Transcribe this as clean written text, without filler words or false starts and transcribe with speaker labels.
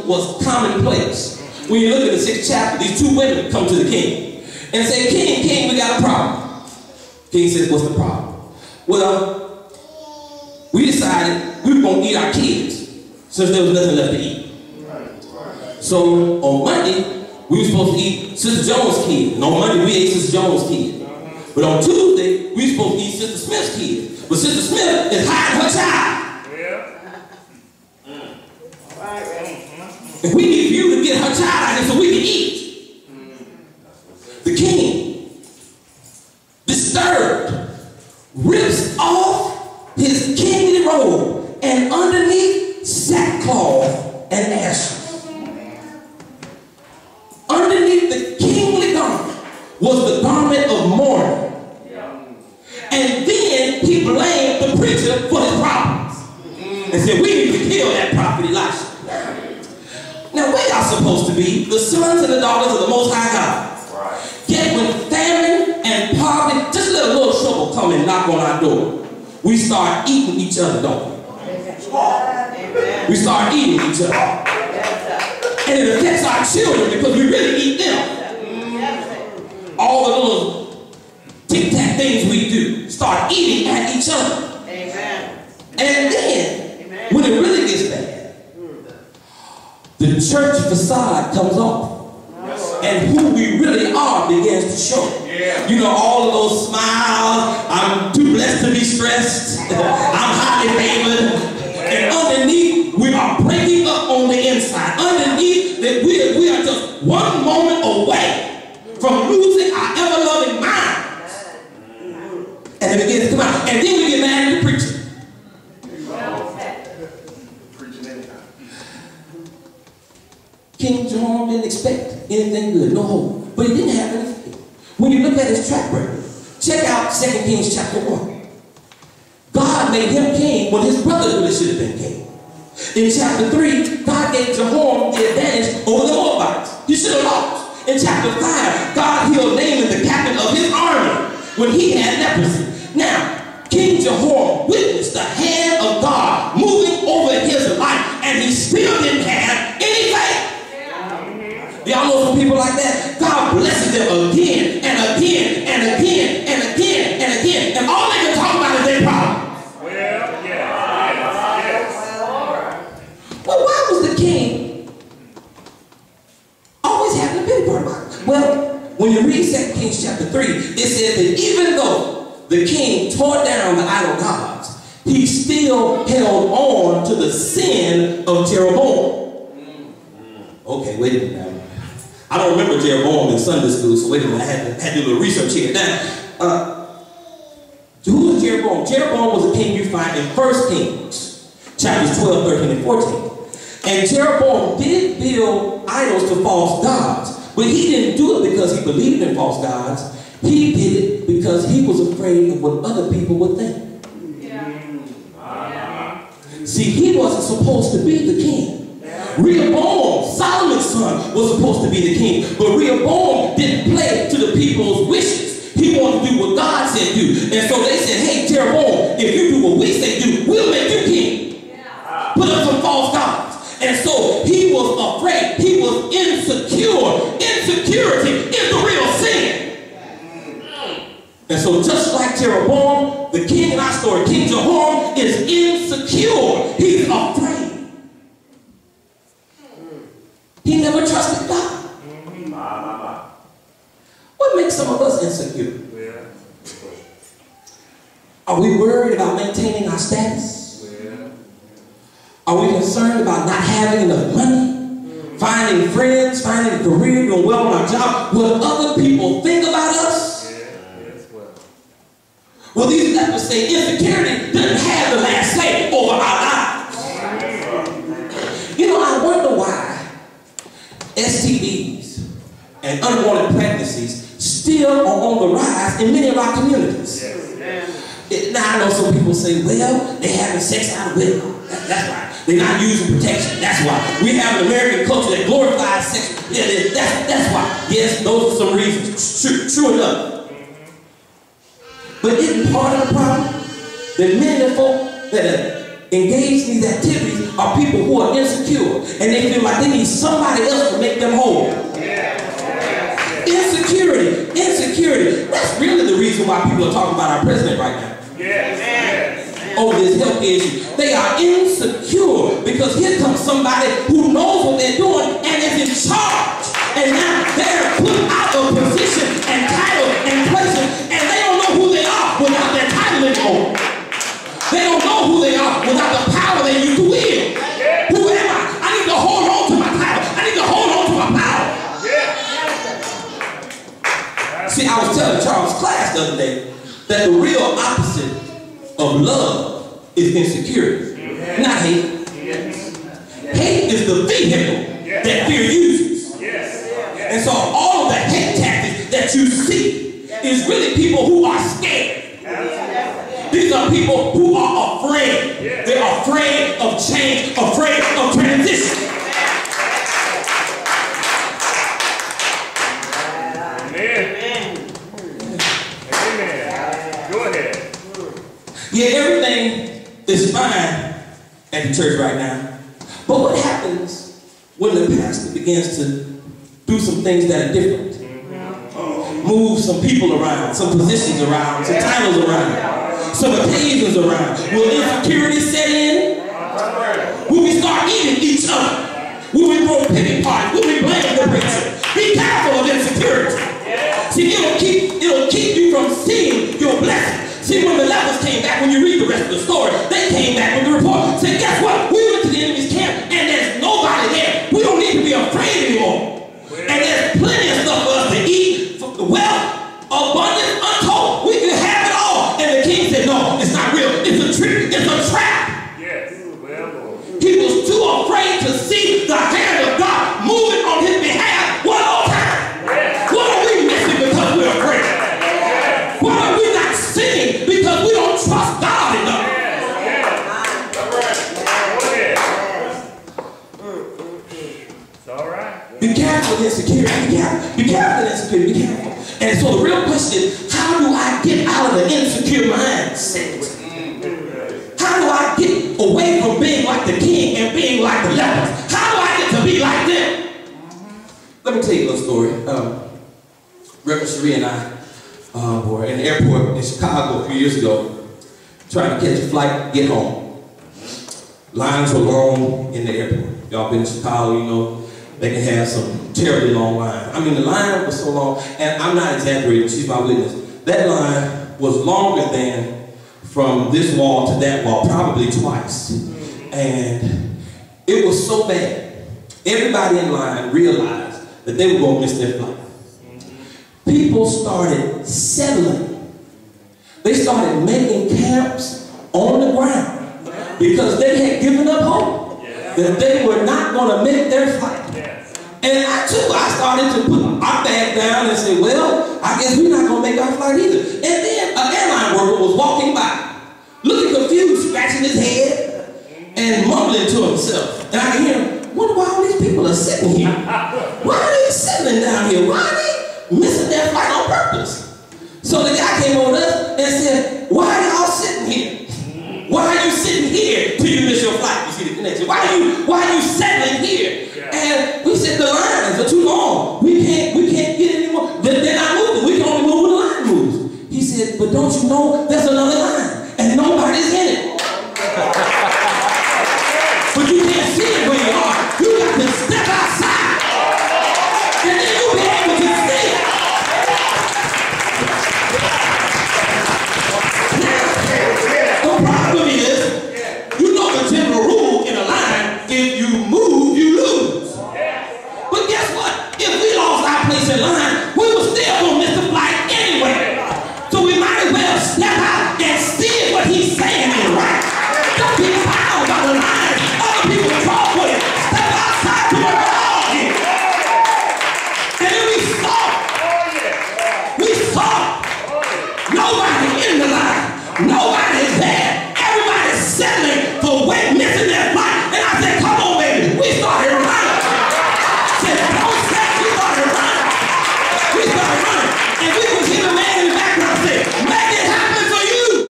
Speaker 1: was commonplace. When you look at the 6th chapter, these 2 women come to the king and say, King, we got a problem. King says, what's the problem? Well, we decided we were going to eat our kids since there was nothing left to eat. So on Monday, we were supposed to eat Sister Jones' kid. And on Monday, we ate Sister Jones' kid. But on Tuesday, we were supposed to eat Sister Smith's kid. But Sister Smith is hiding her child. And we need you to get her child out here so we can eat. The king, disturbed, rips off his kingly robe and underneath sackcloth and ashes. Underneath the kingly garment was the garment of mourning. And then he blamed the preacher for his problems and said, we need to kill that prophet Elisha. Now, where y'all supposed to be? The sons and the daughters of the Most High God. Yet when famine and poverty, just let a little trouble come and knock on our door, we start eating each other, don't we? Amen. We start eating each other. And it affects our children because we really eat them. All the little tic-tac things we do, start eating at each other. Amen. And then, when it really gets bad, the church facade comes off. And who we really are begins to show. You know, all of those smiles, I'm too blessed to be stressed, I'm highly favored. And underneath, we are breaking up on the inside. Underneath, that we are just one moment away from losing our ever-loving minds. And it begins to come out. And then we get mad at the preacher. King Jehoram didn't expect anything good, no hope. But he didn't have anything. When you look at his track record, check out 2 Kings chapter 1. God made him king when his brothers really should have been king. In chapter 3, God gave Jehoram the advantage over the Moabites. He should have lost. In chapter 5, God healed Naaman, the captain of his army, when he had leprosy. Now, King Jehoram witnessed the hand of God moving over his life, and he still didn't have any faith. Y'all know some people like that? God blesses them again and again and again and again and again. And all they can talk about is their problems. Well, yes. Well, why was the king always having a pity party? Well, when you read 2 Kings chapter 3, it says that even though the king tore down the idol gods, he still held on to the sin of Jeroboam. Okay, wait a minute now. I don't remember Jeroboam in Sunday school, so wait a minute, I had to do a little research here. Now, who was Jeroboam? Jeroboam was a king you find in 1 Kings, chapters 12, 13, and 14. And Jeroboam did build idols to false gods, but he didn't do it because he believed in false gods. He did it because he was afraid of what other people would think. See, he wasn't supposed to be the king. Rehoboam, Solomon's son, was supposed to be the king, but Rehoboam didn't play to the people's wishes. He wanted to do what God said do. And so they said, hey, Jeroboam, if you do what we say do, we'll make you king. Put up some false gods. And so he was afraid. He was insecure. Insecurity is the real sin. And so just like Jeroboam, the king in our story, King Jehoram, is insecure. He's afraid. He never trusted God. What makes some of us insecure? Are we worried about maintaining our status? Are we concerned about not having enough money? Finding friends, finding a career, doing well on our job? What other people think about us? Well, these lepers say insecurity doesn't have the last say over our lives. You know, I wonder why STDs and unwanted pregnancies still are on the rise in many of our communities. Now, I know some people say, well, they're having sex out of wedlock. That's right. They're not using protection. That's why. We have an American culture that glorifies sex. Yeah, that's why. Yes, those are some reasons. True enough. But isn't part of the problem that many of the folk that engage in these activities are people who are insecure, and they feel like they need somebody else to make them whole. Insecurity. That's really the reason why people are talking about our president right now. Over this health issue. They are insecure because here comes somebody who knows what they're doing and is in charge. And now they're put out of position and title and places, and they don't know who they are without their title anymore. They don't know who they are without the power they used to wield. Who am I? I need to hold on to my title. I need to hold on to my power. See, I was telling Charles' class the other day that the real opposite of love is insecurity, not hate. Hate is the vehicle that fear uses. And so all of the hate tactics that you see is really people who are scared. These are people who are afraid. They are afraid of change, afraid of transition. Yeah, everything is fine at the church right now. But what happens when the pastor begins to do some things that are different? Move some people around, some positions around, some titles around, some occasions around. Will insecurity set in? Will we start eating each other? Will we throw pity parties? Will we blame the preacher? Be careful of insecurity. See, it'll keep you from seeing your blessing. See, when the lepers came back, when you read the rest of the story, they came back with the report. Said, guess what? We went to the enemy's camp, and there's nobody there. We don't need to be afraid anymore. And there's plenty of stuff for us to eat, wealth, abundance, untold. We can have it all. And the king said, no, it's not real. It's a trick. It's a trap. Yes. He was too afraid to see the hand of God moving on his behalf one more time. What are we missing because we're afraid? Why are we not singing? Because we don't trust God enough.
Speaker 2: It's all right.
Speaker 1: Be careful with insecurity. Be careful with insecurity. Be careful. And so the real question is, how do I get out of the insecure mindset? How do I get away from being like the king and being like the lepers? How do I get to be like them? Let me tell you a little story. Reverend Cherie and I were in the airport in Chicago a few years ago, trying to catch a flight, get home. Lines were long in the airport. Y'all been in Chicago, you know, they can have some terribly long lines. I mean, the line was so long, and I'm not exaggerating, she's my witness. That line was longer than from this wall to that wall, probably twice. And it was so bad. Everybody in line realized that they were going to miss their flight. People started settling. They started making camps on the ground because they had given up hope that they were not going to make their flight. And I started to put our bag down and say, well, I guess we're not going to make our flight either. And then an airline worker was walking by, looking confused, scratching his head and mumbling to himself. And I can hear him, wonder why all these people are sitting here. Why are they settling down here? Why are they missing their flight on purpose? So the guy came over to us and said, why are y'all sitting here? Why are you sitting here till you miss your flight? You see the connection. Why are you settling here? And we said the lines are too long. We can't get anymore. They're not moving. We can only move when the line moves. He said, but don't you know